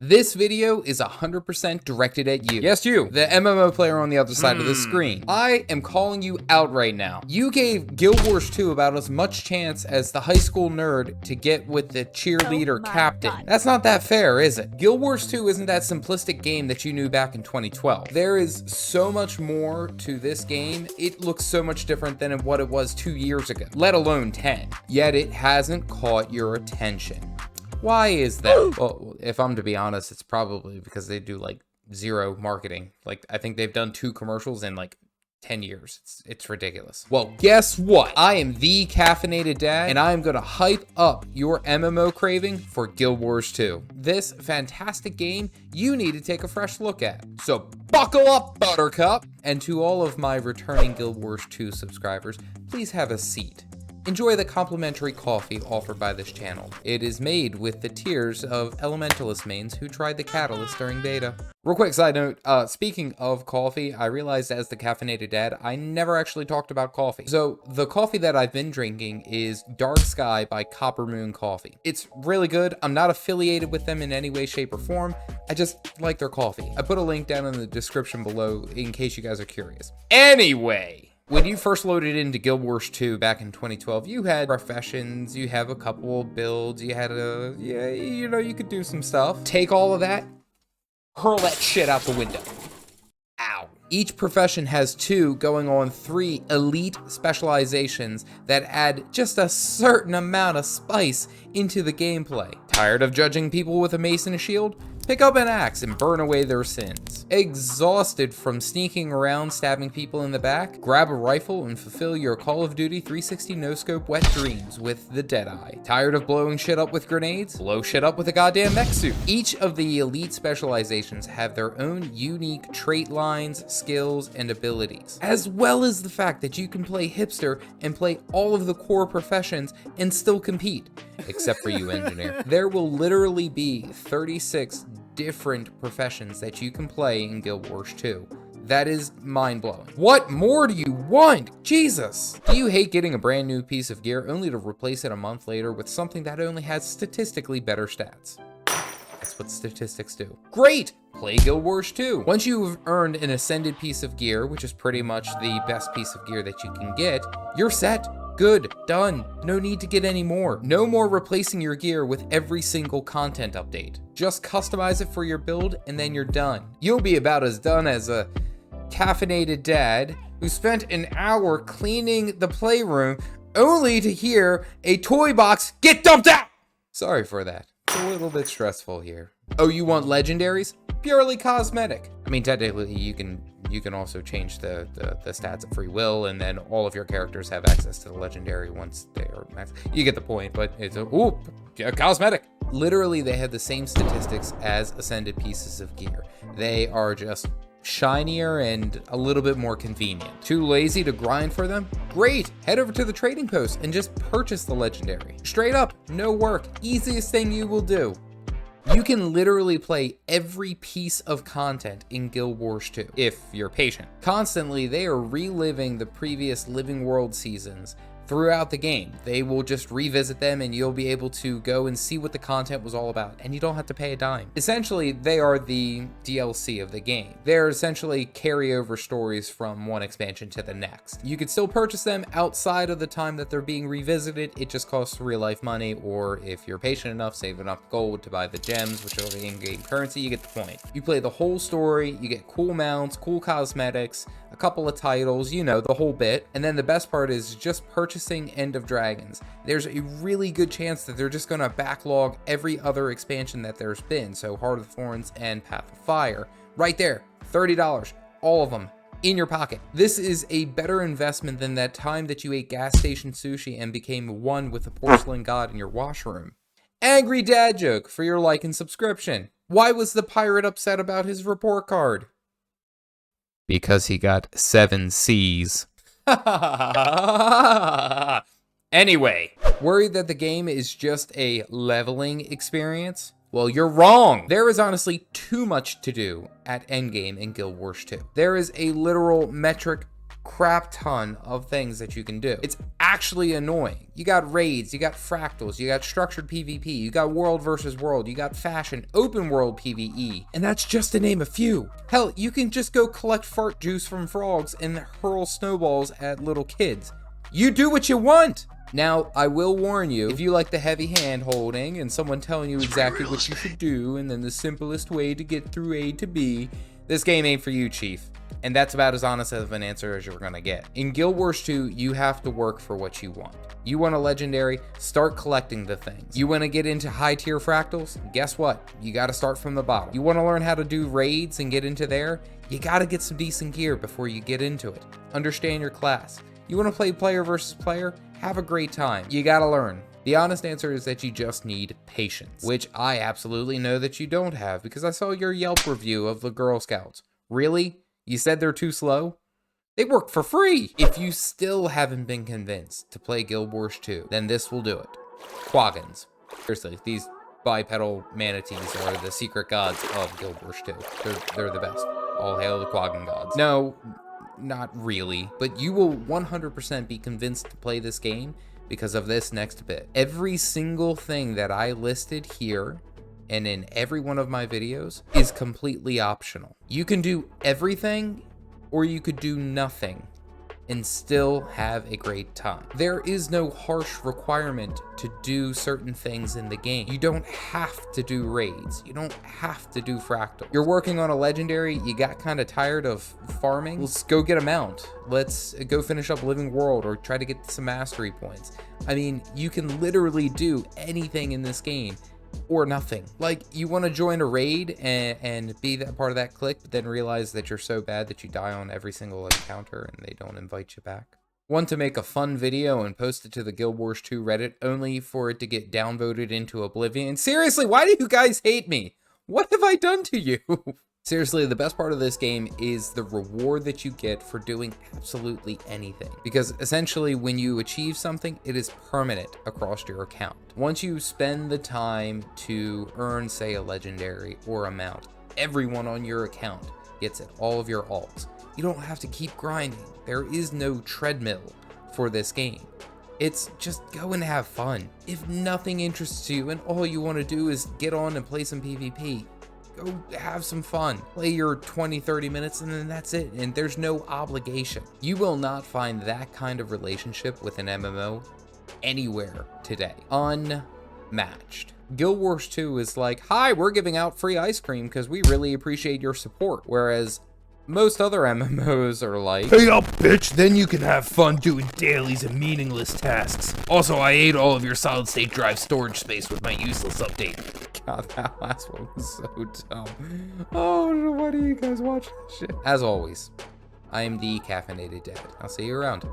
This video is 100% directed at you. Yes, you, the MMO player on the other side of the screen. I am calling you out right now. You gave Guild Wars 2 about as much chance as the high school nerd to get with the cheerleader captain. God. That's not that fair, is it? Guild Wars 2 isn't that simplistic game that you knew back in 2012. There is so much more to this game. It looks so much different than what it was 2 years ago, let alone 10. Yet it hasn't caught your attention. Why is that? Well, if I'm to be honest, it's probably because they do like zero marketing. Like, I think they've done 2 commercials in like 10 years. It's ridiculous. Well, guess what? I am the Caffeinated Dad, and I am going to hype up your MMO craving for Guild Wars 2. This fantastic game you need to take a fresh look at. So buckle up, Buttercup! And to all of my returning Guild Wars 2 subscribers, please have a seat. Enjoy the complimentary coffee offered by this channel. It is made with the tears of Elementalist mains who tried the Catalyst during beta. Real quick side note, speaking of coffee, I realized as the Caffeinated Dad, I never actually talked about coffee. So the coffee that I've been drinking is Dark Sky by Copper Moon Coffee. It's really good. I'm not affiliated with them in any way, shape, or form. I just like their coffee. I put a link down in the description below in case you guys are curious. Anyway. When you first loaded into Guild Wars 2 back in 2012, you had professions, you have a couple builds, you had you could do some stuff. Take all of that, hurl that shit out the window. Ow. Each profession has 2 going on 3 elite specializations that add just a certain amount of spice into the gameplay. Tired of judging people with a mace and a shield? Pick up an axe and burn away their sins. Exhausted from sneaking around stabbing people in the back? Grab a rifle and fulfill your Call of Duty 360 no-scope wet dreams with the Deadeye. Tired of blowing shit up with grenades? Blow shit up with a goddamn mech suit. Each of the elite specializations have their own unique trait lines, skills, and abilities, as well as the fact that you can play hipster and play all of the core professions and still compete. Except for you, engineer. There will literally be 36 different professions that you can play in Guild Wars 2. That is mind-blowing. What more do you want? Jesus! Do you hate getting a brand new piece of gear only to replace it a month later with something that only has statistically better stats? That's what statistics do. Great! Play Guild Wars 2. Once you've earned an ascended piece of gear, which is pretty much the best piece of gear that you can get, you're set. Good, done, no need to get any more. No more replacing your gear with every single content update. Just customize it for your build and then you're done. You'll be about as done as a caffeinated dad who spent an hour cleaning the playroom only to hear a toy box get dumped out. Sorry for that. It's a little bit stressful here. Oh, you want legendaries? Purely cosmetic. I mean, technically you can also change the stats at free will, and then all of your characters have access to the legendary once they are max. You get the point, but it's cosmetic. Literally, they have the same statistics as ascended pieces of gear. They are just shinier and a little bit more convenient. Too lazy to grind for them? Great! Head over to the trading post and just purchase the legendary. Straight up, no work. Easiest thing you will do. You can literally play every piece of content in Guild Wars 2, if you're patient. Constantly, they are reliving the previous Living World seasons throughout the game. They will just revisit them and you'll be able to go and see what the content was all about, and you don't have to pay a dime. Essentially, they are the DLC of the game. They're essentially carryover stories from one expansion to the next. You could still purchase them outside of the time that they're being revisited. It just costs real life money, or if you're patient enough, save enough gold to buy the gems, which are the in-game currency, you get the point. You play the whole story, you get cool mounts, cool cosmetics, a couple of titles, you know, the whole bit. And then the best part is just purchasing End of Dragons. There's a really good chance that they're just going to backlog every other expansion that there's been. So Heart of Thorns and Path of Fire. Right there, $30, all of them in your pocket. This is a better investment than that time that you ate gas station sushi and became one with the porcelain god in your washroom. Angry dad joke for your like and subscription. Why was the pirate upset about his report card? Because he got 7 C's. Anyway, worried that the game is just a leveling experience? Well, you're wrong. There is honestly too much to do at Endgame in Guild Wars 2. There is a literal metric crap ton of things that you can do. It's actually annoying. You got raids, you got fractals, you got structured PvP, you got world versus world, you got fashion, open world PvE, and that's just to name a few. Hell, you can just go collect fart juice from frogs and hurl snowballs at little kids. You do what you want. Now, I will warn you, if you like the heavy hand holding and someone telling you exactly what you should do and then the simplest way to get through A to B, this game ain't for you, Chief. And that's about as honest of an answer as you're gonna get. In Guild Wars 2, you have to work for what you want. You want a legendary? Start collecting the things. You wanna get into high tier fractals? Guess what? You gotta start from the bottom. You wanna learn how to do raids and get into there? You gotta get some decent gear before you get into it. Understand your class. You wanna play player versus player? Have a great time. You gotta learn. The honest answer is that you just need patience, which I absolutely know that you don't have because I saw your Yelp review of the Girl Scouts. Really? You said they're too slow? They work for free! If you still haven't been convinced to play Guild Wars 2, then this will do it. Quaggins. Seriously, these bipedal manatees are the secret gods of Guild Wars 2. They're the best. All hail the Quaggin gods. No, not really, but you will 100% be convinced to play this game because of this next bit. Every single thing that I listed here and in every one of my videos is completely optional. You can do everything or you could do nothing and still have a great time. There is no harsh requirement to do certain things in the game. You don't have to do raids. You don't have to do fractals. You're working on a legendary, you got kind of tired of farming? Let's go get a mount. Let's go finish up Living World or try to get some mastery points. I mean, you can literally do anything in this game or nothing. Like, you want to join a raid and be that part of that clique, but then realize that you're so bad that you die on every single encounter and they don't invite you back. Want to make a fun video and post it to the Guild Wars 2 Reddit only for it to get downvoted into oblivion? Seriously, why do you guys hate me? What have I done to you? Seriously, the best part of this game is the reward that you get for doing absolutely anything. Because essentially, when you achieve something, it is permanent across your account. Once you spend the time to earn, say, a legendary or a mount, everyone on your account gets it, all of your alts. You don't have to keep grinding. There is no treadmill for this game. It's just go and have fun. If nothing interests you and all you want to do is get on and play some PvP, go have some fun. Play your 20-30 minutes and then that's it, and there's no obligation. You will not find that kind of relationship with an MMO anywhere today. Unmatched. Guild Wars 2 is like, hi, we're giving out free ice cream because we really appreciate your support. Whereas most other MMOs are like, pay up, bitch, then you can have fun doing dailies and meaningless tasks. Also, I ate all of your solid state drive storage space with my useless update. God, that last one was so dumb. Oh, why do you guys watch this shit? As always, I am the Caffeinated Dad. I'll see you around.